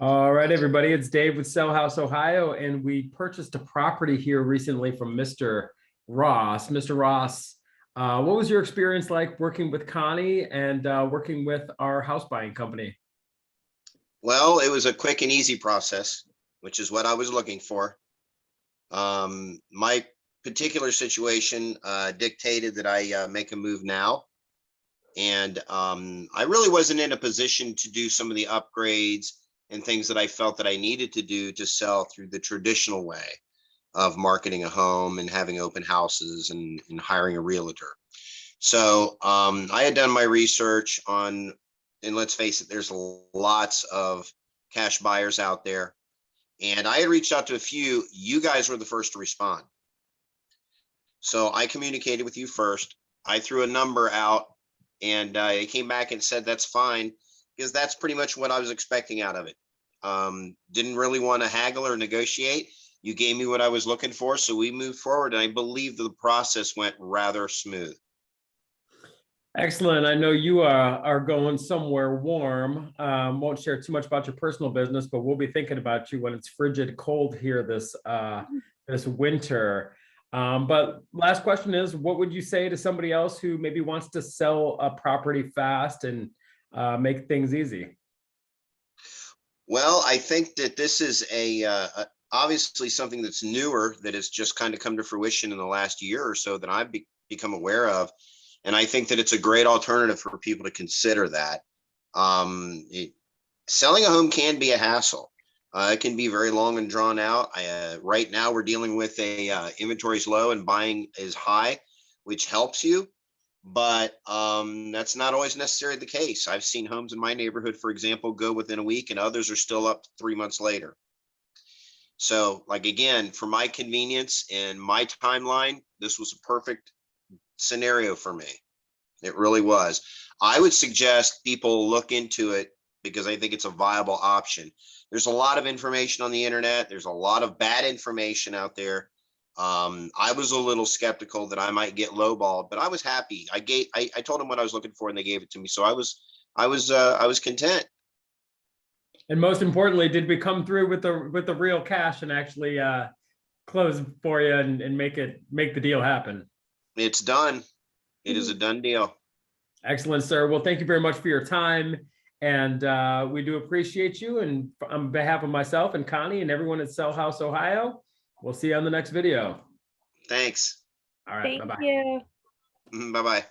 All right, everybody, it's Dave with Sell House Ohio, and we purchased a property here recently from Mr. Ross. Mr. Ross, what was your experience like working with Connie and working with our house buying company? Well, it was a quick and easy process, which is what I was looking for. My particular situation dictated that I make a move now. And I really wasn't in a position to do some of the upgrades and things that I felt that I needed to do to sell through the traditional way of marketing a home and having open houses and hiring a realtor. So I had done my research on, and let's face it, there's lots of cash buyers out there. And I had reached out to a few. You guys were the first to respond. So I communicated with you first. I threw a number out and it came back and said, that's fine, because that's pretty much what I was expecting out of it. Didn't really want to haggle or negotiate. You gave me what I was looking for. So we moved forward, and I believe the process went rather smooth. Excellent. I know you are going somewhere warm. Won't share too much about your personal business, but we'll be thinking about you when it's frigid cold here this winter. But last question is, what would you say to somebody else who maybe wants to sell a property fast and make things easy? Well, I think that this is obviously something that's newer, that has just kind of come to fruition in the last year or so that I've become aware of. And I think that it's a great alternative for people to consider that. Selling a home can be a hassle. It can be very long and drawn out. Right now we're dealing with inventory is low and buying is high, which helps you. But that's not always necessarily the case. I've seen homes in my neighborhood, for example, go within a week, and others are still up 3 months later. So, like, again, for my convenience and my timeline, this was a perfect scenario for me. It really was. I would suggest people look into it because I think it's a viable option. There's a lot of information on the internet. There's a lot of bad information out there. I was a little skeptical that I might get lowballed, but I was happy. I told them what I was looking for, and they gave it to me. So I was content. And most importantly, did we come through with the real cash and actually close for you and make the deal happen? It's done. It is a done deal. Excellent, sir. Well, thank you very much for your time. And we do appreciate you. And on behalf of myself and Connie and everyone at Sell House Ohio, we'll see you on the next video. Thanks. All right. Thank you. Bye-bye.